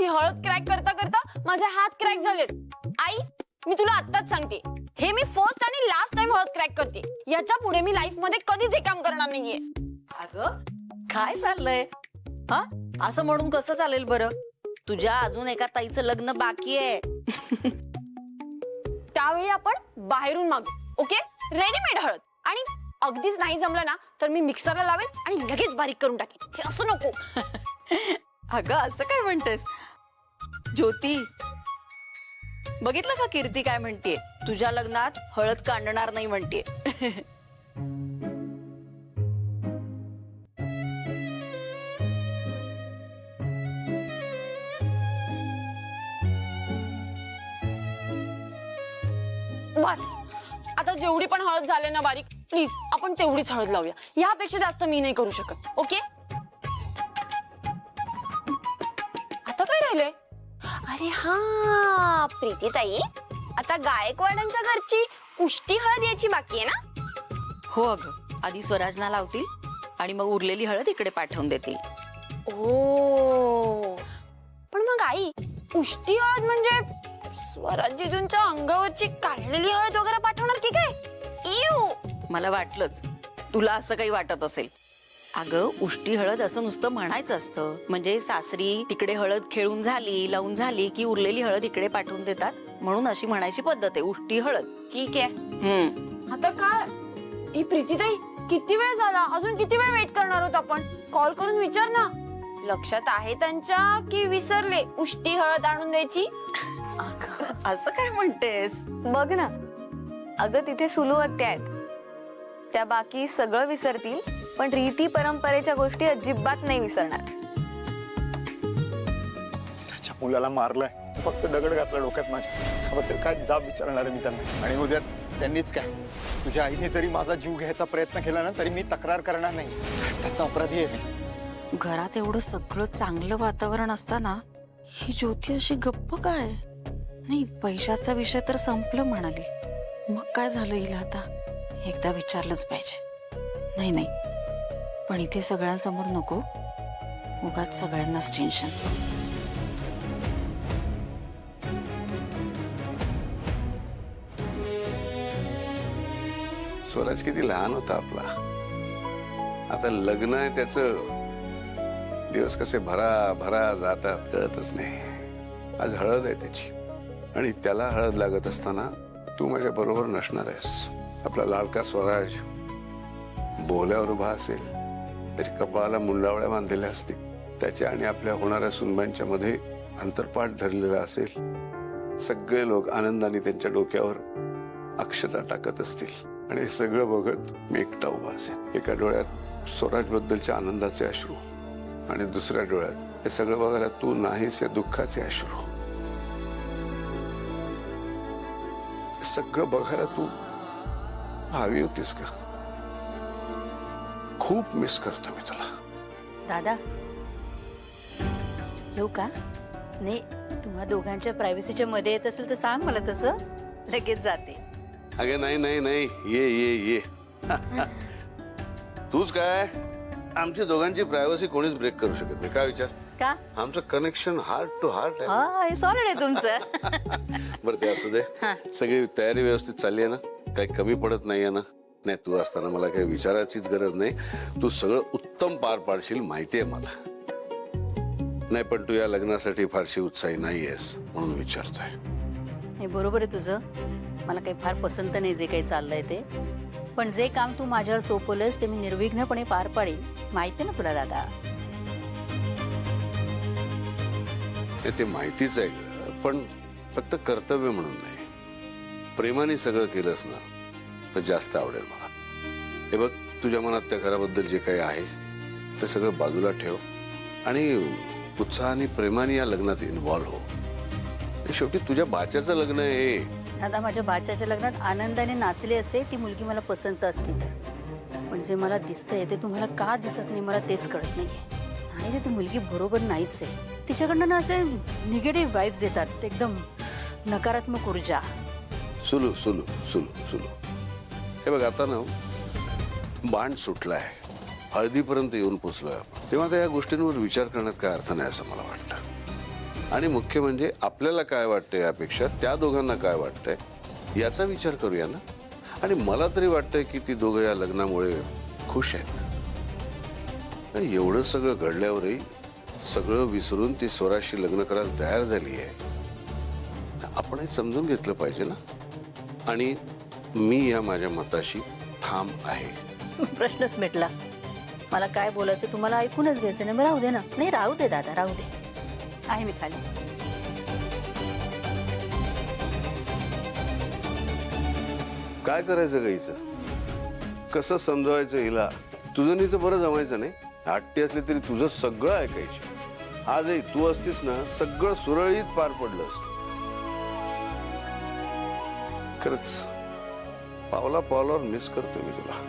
ही हळद क्रॅक करता करता माझे हात क्रॅक झालेत. आई, मी तुला आत्ताच सांगते, हे मी फर्स्ट आणि लास्ट टाइम हळद क्रॅक करते. याच्या पुढे मी लाईफ मध्ये कधीच हे काम करणार नाहीये. अगं काय चाललंय? हा, असं म्हणून कसं चालेल बरं? तुझ्या अजून एका ताईचं लग्न बाकी आहे. त्यावेळी आपण बाहेरून मागू, ओके? रेडीमेड हळद. आणि अगदीच नाही जमलं ना तर मी मिक्सरला लावेल आणि लगेच बारीक करून टाकेन. हे असं नको. अगं असं काय म्हणतेस ज्योती? बघितलं का कीर्ती काय म्हणतेय? तुझ्या लग्नात हळद काढणार नाही म्हणतेय. बस, आता जेवढी पण हळद झाले ना बारीक, प्लीज आपण तेवढीच हळद लावूया. यापेक्षा जास्त मी नाही करू शकत, ओके? आता काय राहिलंय? अरे हा, प्रीतीताई, आता गायकवाडांच्या घरची उष्टी हळद यायची बाकी आहे ना? हो अगं, आधी स्वराजना लावतील आणि मग उरलेली हळद इकडे पाठवून देतील. ओ, पण मग आई, उष्टी हळद म्हणजे स्वराजीजूंच्या अंगावरची काढलेली हळद वगैरे पाठवणार की काय? इव, मला वाटलंच तुला असं काही वाटत असेल. अगं उष्टी हळद असं नुसतं म्हणायचं असतं, म्हणजे सासरी तिकडे हळद खेळून झाली, लावून झाली की उरलेली हळद इकडे पाठवून देतात, म्हणून अशी म्हणायची पद्धत आहे, उष्टी हळद. ठीक आहे. आता काय ही प्रीतीताई, किती वेळ झाला? अजून किती वेळ वेट करणार आहोत आपण? कॉल करून विचार ना. लक्षात आहे त्यांच्या की विसरले उष्टी हळद आणून द्यायची? असं काय म्हणतेस? बघ ना, अगं तिथे सुलू आत्या आहेत, त्या बाकी सगळं विसरतील पण रीती परंपरेच्या गोष्टी अजिबात नाही विसरणार. त्याच्या मुलाला मारलंय, फक्त दगड घातला डोक्यात माझ्या. त्याबद्दल काय जाब विचारणार आहे मी त्यांना? आणि उद्या त्यांनीच काय, तुझ्या आईने जरी माझा जीव घ्यायचा प्रयत्न केला ना तरी मी तक्रार करणार नाही. त्याचा अपराधी आहे मी. घरात एवढं सगळं चांगलं वातावरण असताना ही ज्योती अशी गप्प काय? नाही, पैशाचा विषय तर संपलं म्हणाली, मग काय झालं हिला? आता एकदा विचारलंच पाहिजे. नाही नाही, पण इथे सगळ्यांसमोर नको, उगाच सगळ्यांनाच टेन्शन. स्वराज किती लहान होता आपला, आता लग्न आहे त्याचं. दिवस कसे भरा भरा जातात कळतच नाही. आज हळद आहे त्याची आणि त्याला हळद लागत असताना तू माझ्या बरोबर नसणार आहेस. आपला लाडका स्वराज बोल्यावर उभा असेल तरी कपाळाला मुंडावळ्या बांधलेल्या असतील. त्याच्या आणि आपल्या होणाऱ्या सुनबाईंच्या मध्ये अंतरपाठ धरलेला असेल. सगळे लोक आनंदाने त्यांच्या डोक्यावर अक्षता टाकत असतील आणि हे सगळं बघत मी एकटा उभा असेल. एका डोळ्यात स्वराज बद्दलच्या आनंदाचे अश्रू आणि दुसऱ्या डोळ्यात हे सगळं बघायला तू नाहीस या दुःखाचे अश्रू. सगळं बघायला तू हवी होतीस का? खूप मिस करतो मी तुला. दादा येऊ का? नाही, तुम्हा दोघांच्या प्रायव्हसीच्या मध्ये येत असेल तर सांग मला, तसं लगेच जाते. अगे नाही नाही नाही, ये ये ये. तूच काय, आमची दोघांची प्रायव्हसी कोणीच ब्रेक करू शकत नाही. काय विचार? का? आमचं कनेक्शन हार्ट टू हार्ट आहे. हा, हे सॉलिड आहे तुमचं. बरं ते असू दे. सगळी तयारी व्यवस्थित चालली आहे ना? काही कमी पडत नाहीये ना? नाही, तू असताना मला काही विचारायचीच गरज नाही. तू सगळं उत्तम पार पाडशील माहिती आहे मला. नाही, पण तू या लग्नासाठी फारशी उत्साही नाहीयेस म्हणून विचारतोय. हे बरोबर आहे तुझं. मला काही फार पसंत नाही जे काही चाललंय ते, पण जे काम तू माझ्यावर सोपवलंस ते मी निर्विघ्नपणे पार पाडेन. माहिती आहे ना तुला दादा? ते माहितीच आहे ग, पण फक्त कर्तव्य म्हणून नाही. प्रेमाने सगळं केलंस ना तर जास्त आवडेल मला. हे बघ, तुझ्या मनात त्या घराबद्दल जे काही आहे ते सगळं बाजूला ठेव आणि उत्साहाने प्रेमाने या लग्नात इन्व्हॉल्व हो. शेवटी तुझ्या बाच्याचं लग्न आहे. दादा, माझ्या बाच्याच्या लग्नात आनंदाने नाचले असते ती मुलगी मला पसंत असती तर, पण जे मला दिसतंय ते तुम्हाला का दिसत नाही मला तेच कळत नाहीये. नाही रे, ती मुलगी बरोबर नाहीच आहे. तिच्याकडनं ना असे निगेटिव्ह वाईब्स येतात, एकदम नकारात्मक ऊर्जा. सुलू सुलू सुलू सुलू, हे बघ, आता ना बाण सुटलाय, हळदीपर्यंत येऊन पोचलोय आपण. तेव्हा त्या या गोष्टींवर विचार करण्यात काय अर्थ नाही असं मला वाटतं. आणि मुख्य म्हणजे आपल्याला काय वाटतंय यापेक्षा त्या दोघांना काय वाटतंय याचा विचार करूया ना. आणि मला तरी वाटतंय की ती दोघं या लग्नामुळे खुश आहेत. आणि एवढं सगळं घडल्यावरही सगळं विसरून ती स्वराशी लग्न करायला तयार झाली आहे. आपणही समजून घेतलं पाहिजे ना. आणि मी या माझ्या मताशी ठाम आहे. प्रश्नच मिटला. मला काय बोलायचं तुम्हाला ऐकूनच घ्यायचं नाही. मग राहू दे ना. नाही राहू दे दादा, राहू दे. आहे मी खाली. काय करायचं गाईचं, कसं समजवायचं हिला. तुझं नीचं बरं जमायचं नाही. हट्टी असली तरी तुझं सगळं ऐकायचं. आजही तू असतीस ना, सगळं सुरळीत पार पडलं असतं. खरंच पावला पावलावर मिस करतो मी तुला.